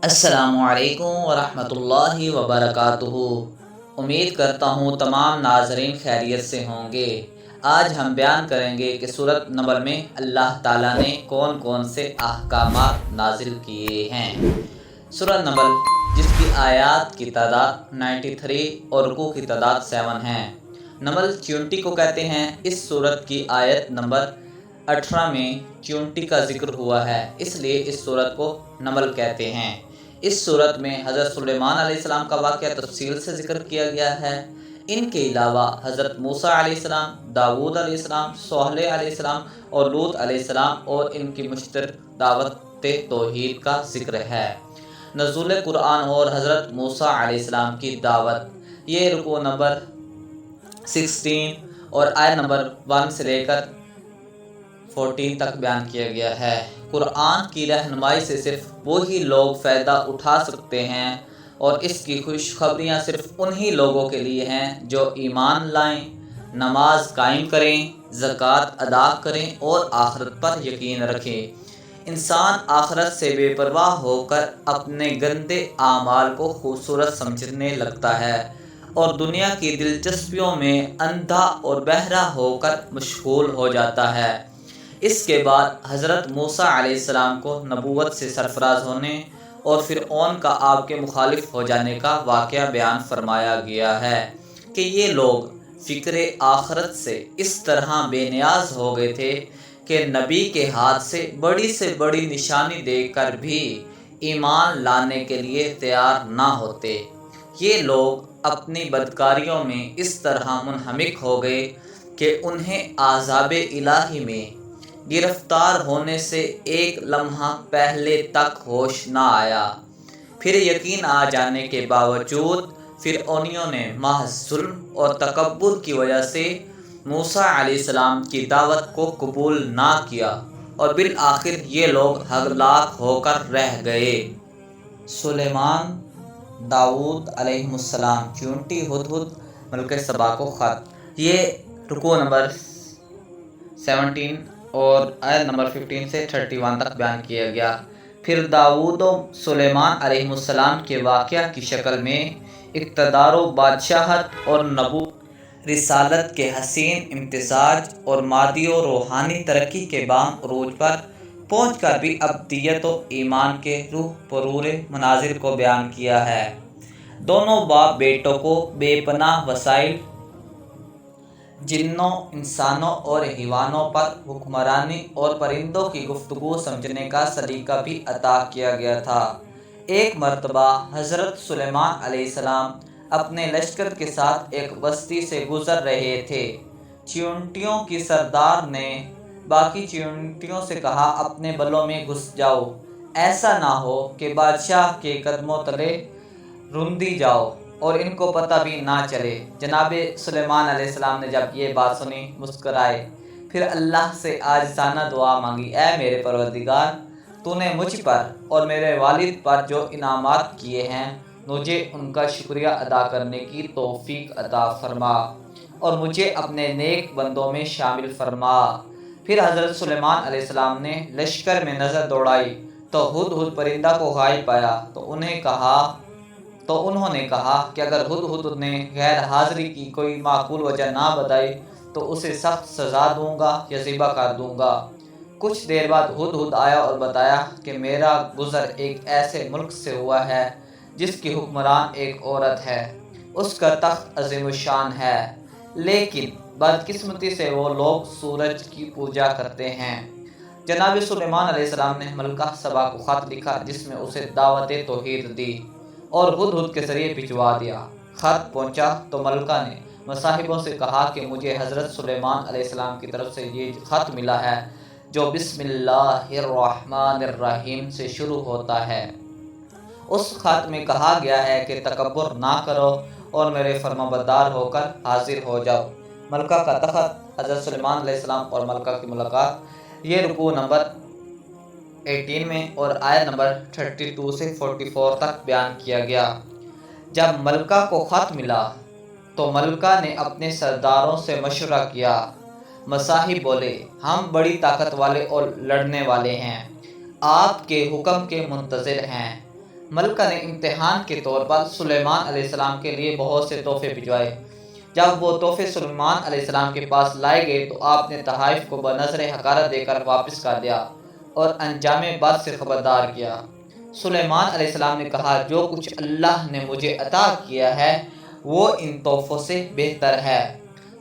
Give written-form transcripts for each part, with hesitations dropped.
السلام علیکم ورحمۃ اللہ وبرکاتہ۔ امید کرتا ہوں تمام ناظرین خیریت سے ہوں گے۔ آج ہم بیان کریں گے کہ سورۃ نمل میں اللہ تعالیٰ نے کون کون سے احکامات نازل کیے ہیں۔ سورۃ نمل جس کی آیات کی تعداد 93 اور رکوع کی تعداد 7 ہیں۔ نمل چیونٹی کو کہتے ہیں۔ اس سورت کی آیت نمبر 18 میں چیونٹی کا ذکر ہوا ہے، اس لیے اس سورت کو نمل کہتے ہیں۔ اس سورت میں حضرت سلیمان علیہ السلام کا واقعہ تفصیل سے ذکر کیا گیا ہے۔ ان کے علاوہ حضرت موسیٰ علیہ السلام، داؤد علیہ السلام، صالح علیہ السلام اور لوط علیہ السلام اور ان کی مشترک دعوت توحید کا ذکر ہے۔ نزول قرآن اور حضرت موسیٰ علیہ السلام کی دعوت، یہ رکوع نمبر 16 اور آیت نمبر 1 سے لے کر 14 تک بیان کیا گیا ہے۔ قرآن کی رہنمائی سے صرف وہی لوگ فائدہ اٹھا سکتے ہیں اور اس کی خوشخبریاں صرف انہی لوگوں کے لیے ہیں جو ایمان لائیں، نماز قائم کریں، زکوٰۃ ادا کریں اور آخرت پر یقین رکھیں۔ انسان آخرت سے بے پرواہ ہو کر اپنے گندے اعمال کو خوبصورت سمجھنے لگتا ہے اور دنیا کی دلچسپیوں میں اندھا اور بہرا ہو کر مشغول ہو جاتا ہے۔ اس کے بعد حضرت موسیٰ علیہ السلام کو نبوت سے سرفراز ہونے اور فرعون کا آپ کے مخالف ہو جانے کا واقعہ بیان فرمایا گیا ہے کہ یہ لوگ فکر آخرت سے اس طرح بے نیاز ہو گئے تھے کہ نبی کے ہاتھ سے بڑی نشانی دیکھ کر بھی ایمان لانے کے لیے تیار نہ ہوتے۔ یہ لوگ اپنی بدکاریوں میں اس طرح منہمک ہو گئے کہ انہیں عذاب الہی میں گرفتار ہونے سے ایک لمحہ پہلے تک ہوش نہ آیا۔ پھر یقین آ جانے کے باوجود فرعونیوں نے محض ظلم اور تکبر کی وجہ سے موسیٰ علیہ السلام کی دعوت کو قبول نہ کیا اور بالآخر یہ لوگ ہلاک ہو کر رہ گئے۔ سلیمان، داؤد علیہ السلام، چیونٹی، ہدہد، ملکہ سبا کو خط، یہ رکوع نمبر 17 اور آیت نمبر 15 سے 31 تک بیان کیا گیا۔ پھر داؤد و سلیمان علیہ السلام کے واقعہ کی شکل میں اقتدار و بادشاہت اور نبوت، رسالت کے حسین امتزاج اور مادی و روحانی ترقی کے بام عروج پر پہنچ کر بھی ابدیت و ایمان کے روح پرور مناظر کو بیان کیا ہے۔ دونوں باپ بیٹوں کو بے پناہ وسائل، جنوں، انسانوں اور حیوانوں پر حکمرانی اور پرندوں کی گفتگو سمجھنے کا سلیقہ بھی عطا کیا گیا تھا۔ ایک مرتبہ حضرت سلیمان علیہ السلام اپنے لشکر کے ساتھ ایک بستی سے گزر رہے تھے۔ چیونٹیوں کی سردار نے باقی چیونٹیوں سے کہا، اپنے بلوں میں گھس جاؤ، ایسا نہ ہو کہ بادشاہ کے قدموں تلے رندی جاؤ اور ان کو پتہ بھی نہ چلے۔ جناب سلیمان علیہ السلام نے جب یہ بات سنی مسکرائے، پھر اللہ سے عاجزانہ دعا مانگی، اے میرے پروردگار، تو نے مجھ پر اور میرے والد پر جو انعامات کیے ہیں، مجھے ان کا شکریہ ادا کرنے کی توفیق عطا فرما اور مجھے اپنے نیک بندوں میں شامل فرما۔ پھر حضرت سلیمان علیہ السلام نے لشکر میں نظر دوڑائی تو ہدہد پرندہ کو غائب پایا تو انہوں نے کہا کہ اگر ہدہد نے غیر حاضری کی کوئی معقول وجہ نہ بتائی تو اسے سخت سزا دوں گا یا ذبح کر دوں گا۔ کچھ دیر بعد ہدہد آیا اور بتایا کہ میرا گزر ایک ایسے ملک سے ہوا ہے جس کی حکمران ایک عورت ہے، اس کا تخت عظیم الشان ہے، لیکن بدقسمتی سے وہ لوگ سورج کی پوجا کرتے ہیں۔ جناب سلیمان علیہ السلام نے ملکہ سبا کو خط لکھا جس میں اسے دعوت توحید دی اور ہدہد کے ذریعے بھجوا دیا۔ خط پہنچا تو ملکہ نے مصاحبوں سے کہا کہ مجھے حضرت سلیمان علیہ السلام کی طرف سے یہ خط ملا ہے جو بسم اللہ الرحمن الرحیم سے شروع ہوتا ہے۔ اس خط میں کہا گیا ہے کہ تکبر نہ کرو اور میرے فرمانبردار ہو کر حاضر ہو جاؤ۔ ملکہ کا تخت، حضرت سلیمان علیہ السلام اور ملکہ کی ملاقات، یہ رکوع نمبر 18 میں اور آیت نمبر 32 سے 44 تک بیان کیا گیا۔ جب ملکہ کو خط ملا تو ملکہ نے اپنے سرداروں سے مشورہ کیا۔ مصاحب بولے، ہم بڑی طاقت والے اور لڑنے والے ہیں، آپ کے حکم کے منتظر ہیں۔ ملکہ نے امتحان کے طور پر سلیمان علیہ السلام کے لیے بہت سے تحفے بھجوائے۔ جب وہ تحفے سلیمان علیہ السلام کے پاس لائے گئے تو آپ نے تحائف کو بنظر حقارت دے کر واپس کر دیا اور انجام بد سے خبردار کیا۔ سلیمان علیہ السلام نے کہا، جو کچھ اللہ نے مجھے عطا کیا ہے وہ ان تحفوں سے بہتر ہے۔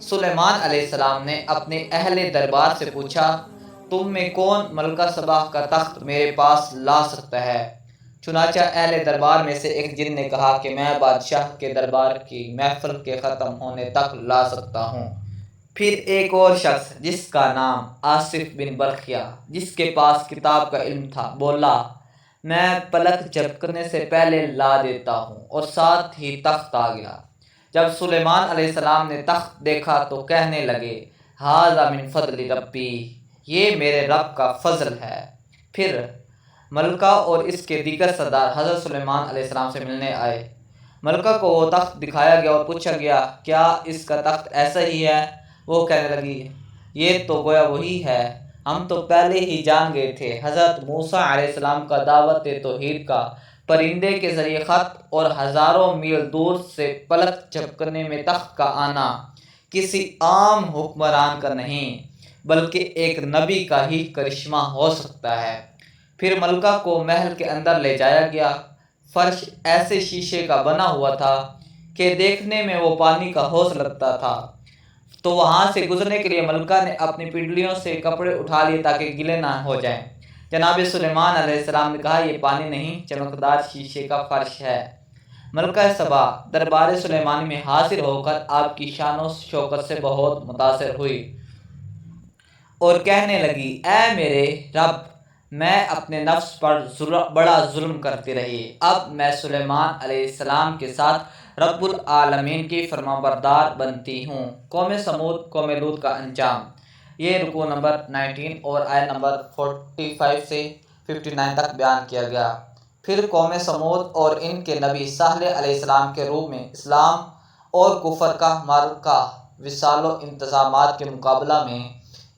سلیمان علیہ السلام نے اپنے اہل دربار سے پوچھا، تم میں کون ملکہ سبا کا تخت میرے پاس لا سکتا ہے؟ چنانچہ اہل دربار میں سے ایک جن نے کہا کہ میں بادشاہ کے دربار کی محفل کے ختم ہونے تک لا سکتا ہوں۔ پھر ایک اور شخص جس کا نام آصف بن برخیا، جس کے پاس کتاب کا علم تھا، بولا، میں پلک جھپکنے سے پہلے لا دیتا ہوں، اور ساتھ ہی تخت آ گیا۔ جب سلیمان علیہ السلام نے تخت دیکھا تو کہنے لگے، ھذا من فضل ربی، یہ میرے رب کا فضل ہے۔ پھر ملکہ اور اس کے دیگر سردار حضرت سلیمان علیہ السلام سے ملنے آئے۔ ملکہ کو وہ تخت دکھایا گیا اور پوچھا گیا، کیا اس کا تخت ایسا ہی ہے؟ وہ کہنے لگی، یہ تو گویا وہی ہے، ہم تو پہلے ہی جان گئے تھے۔ حضرت موسیٰ علیہ السلام کا دعوت توحید کا پرندے کے ذریعے خط اور ہزاروں میل دور سے پلک جھپکنے میں تخت کا آنا کسی عام حکمران کا نہیں بلکہ ایک نبی کا ہی کرشمہ ہو سکتا ہے۔ پھر ملکہ کو محل کے اندر لے جایا گیا۔ فرش ایسے شیشے کا بنا ہوا تھا کہ دیکھنے میں وہ پانی کا حوض لگتا تھا، تو وہاں سے گزرنے کے لیے ملکہ نے اپنی پنڈلیوں سے کپڑے اٹھا لیے تاکہ گیلے نہ ہو جائیں۔ جناب سلیمان علیہ السلام نے کہا، یہ پانی نہیں، چمکدار شیشے کا فرش ہے۔ ملکہ سبا دربار سلیمانی میں حاضر ہو کر آپ کی شان و شوکت سے بہت متاثر ہوئی اور کہنے لگی، اے میرے رب، میں اپنے نفس پر بڑا ظلم کرتی رہی، اب میں سلیمان علیہ السلام کے ساتھ رب العالمین کی فرمانبردار بنتی ہوں۔ قوم سمود قوم لوط کا انجام، یہ رکوع نمبر 19 اور آیت نمبر 45 سے 59 تک بیان کیا گیا۔ پھر قوم سمود اور ان کے نبی صالح علیہ السلام کے روم میں اسلام اور کفر کا معرکہ وصال و انتظامات کے مقابلہ میں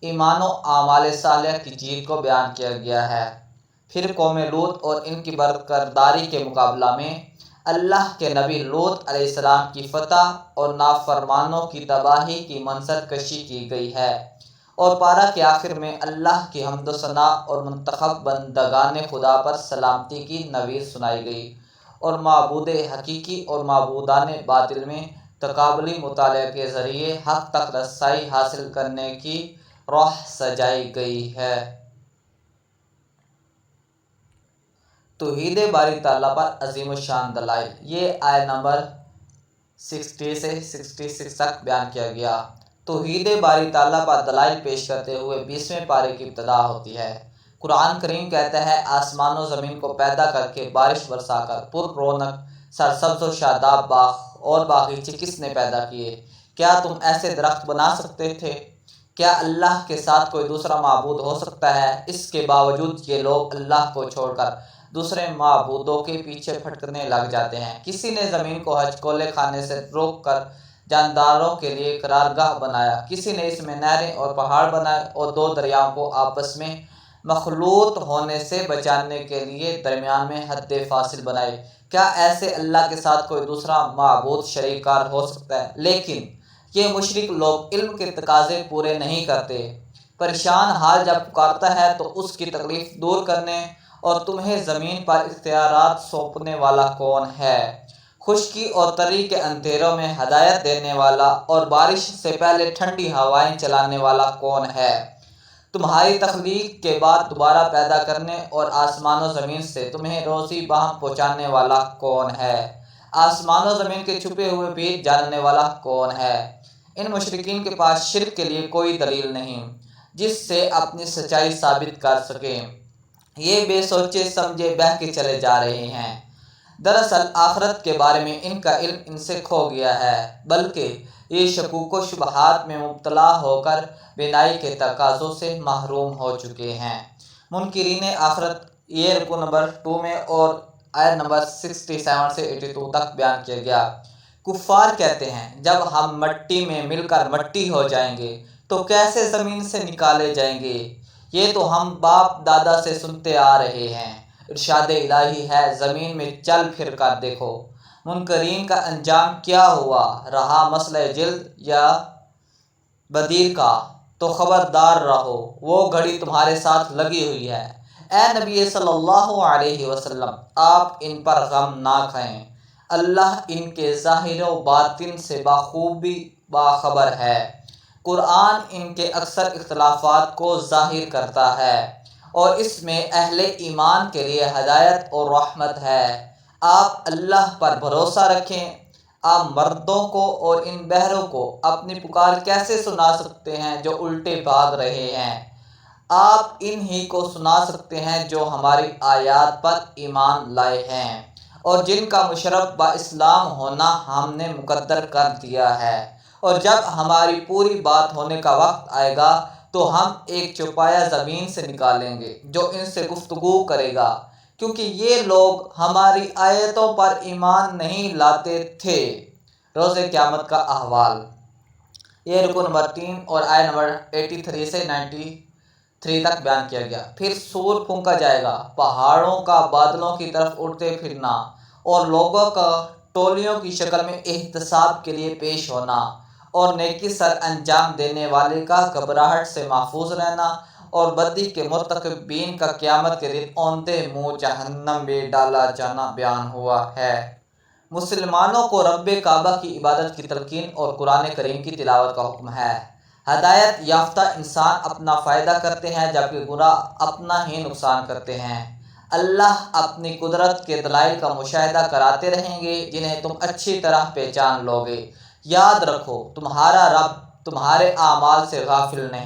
ایمان و اعمال صالحہ کی جیت کو بیان کیا گیا ہے۔ پھر قوم لوط اور ان کی برکرداری کے مقابلہ میں اللہ کے نبی لوط علیہ السلام کی فتح اور نافرمانوں کی تباہی کی منظر کشی کی گئی ہے، اور پارہ کے آخر میں اللہ کی حمد و ثنا اور منتخب بندگان خدا پر سلامتی کی نوید سنائی گئی، اور معبود حقیقی اور معبودان باطل میں تقابلی مطالعہ کے ذریعے حق تک رسائی حاصل کرنے کی راہ سجائی گئی ہے۔ توحید باری تعالیٰ پر عظیم الشان دلائل، یہ آیت نمبر 60 سے 66 تک بیان کیا گیا۔ توحید باری تعالیٰ پر دلائل پیش کرتے ہوئے 20ویں پارے کی ابتدا ہوتی ہے۔ قرآن کریم کہتا ہے، آسمان و زمین کو پیدا کر کے بارش برسا کر پر رونق سرسبز و شاداب باغ اور باغیچے کس نے پیدا کیے؟ کیا تم ایسے درخت بنا سکتے تھے؟ کیا اللہ کے ساتھ کوئی دوسرا معبود ہو سکتا ہے؟ اس کے باوجود یہ لوگ اللہ کو چھوڑ کر دوسرے معبودوں کے پیچھے پھٹکنے لگ جاتے ہیں۔ کسی نے زمین کو حج کولے کھانے سے روک کر جانداروں کے لیے قرارگاہ بنایا، کسی نے اس میں نہریں اور پہاڑ بنائے اور دو دریاؤں کو آپس میں مخلوط ہونے سے بچانے کے لیے درمیان میں حد فاصل بنائے۔ کیا ایسے اللہ کے ساتھ کوئی دوسرا معبود شریک کار ہو سکتا ہے؟ لیکن یہ مشرک لوگ علم کے تقاضے پورے نہیں کرتے۔ پریشان حال جب پکارتا ہے تو اس کی تکلیف دور کرنے اور تمہیں زمین پر اختیارات سونپنے والا کون ہے؟ خشکی اور تری کے اندھیروں میں ہدایت دینے والا اور بارش سے پہلے ٹھنڈی ہوائیں چلانے والا کون ہے؟ تمہاری تخلیق کے بعد دوبارہ پیدا کرنے اور آسمان و زمین سے تمہیں روزی باہم پہنچانے والا کون ہے؟ آسمان و زمین کے چھپے ہوئے بھی جاننے والا کون ہے؟ ان مشرکین کے پاس شرک کے لیے کوئی دلیل نہیں جس سے اپنی سچائی ثابت کر سکیں۔ یہ بے سوچے سمجھے بہہ کے چلے جا رہے ہیں۔ دراصل آخرت کے بارے میں ان کا علم ان سے کھو گیا ہے، بلکہ یہ شکوک و شبہات میں مبتلا ہو کر بینائی کے تقاضوں سے محروم ہو چکے ہیں۔ منکرین آخرت، یہ رکوع نمبر 2 میں اور آیت نمبر 67 سے 82 تک بیان کیا گیا۔ کفار کہتے ہیں، جب ہم مٹی میں مل کر مٹی ہو جائیں گے تو کیسے زمین سے نکالے جائیں گے؟ یہ تو ہم باپ دادا سے سنتے آ رہے ہیں۔ ارشاد الہی ہے زمین میں چل پھر کر دیکھو منکرین کا انجام کیا ہوا، رہا مسئلہ جلد یا بدیر کا تو خبردار رہو، وہ گھڑی تمہارے ساتھ لگی ہوئی ہے۔ اے نبی صلی اللہ علیہ وسلم، آپ ان پر غم نہ کھائیں، اللہ ان کے ظاہر و باطن سے بخوبی باخبر ہے۔ قرآن ان کے اکثر اختلافات کو ظاہر کرتا ہے اور اس میں اہل ایمان کے لیے ہدایت اور رحمت ہے۔ آپ اللہ پر بھروسہ رکھیں۔ آپ مردوں کو اور ان بہروں کو اپنی پکار کیسے سنا سکتے ہیں جو الٹے بھاگ رہے ہیں؟ آپ انہی کو سنا سکتے ہیں جو ہماری آیات پر ایمان لائے ہیں اور جن کا مشرف با اسلام ہونا ہم نے مقرر کر دیا ہے، اور جب ہماری پوری بات ہونے کا وقت آئے گا تو ہم ایک چوپایا زمین سے نکالیں گے جو ان سے گفتگو کرے گا، کیونکہ یہ لوگ ہماری آیتوں پر ایمان نہیں لاتے تھے۔ روز قیامت کا احوال، یہ رکن نمبر 3 اور آیت نمبر 83 سے 93 تک بیان کیا گیا۔ پھر سور پھونکا جائے گا، پہاڑوں کا بادلوں کی طرف اڑتے پھرنا اور لوگوں کا ٹولیوں کی شکل میں احتساب کے لیے پیش ہونا، اور نیکی سر انجام دینے والے کا گھبراہٹ سے محفوظ رہنا اور بدی کے مرتکبین کا قیامت کے دن اوندے منہ جہنم میں ڈالا جانا بیان ہوا ہے۔ مسلمانوں کو رب کعبہ کی عبادت کی تلقین اور قرآن کریم کی تلاوت کا حکم ہے۔ ہدایت یافتہ انسان اپنا فائدہ کرتے ہیں جبکہ گمراہ اپنا ہی نقصان کرتے ہیں۔ اللہ اپنی قدرت کے دلائل کا مشاہدہ کراتے رہیں گے جنہیں تم اچھی طرح پہچان لو گے۔ یاد رکھو تمہارا رب تمہارے اعمال سے غافل نہیں۔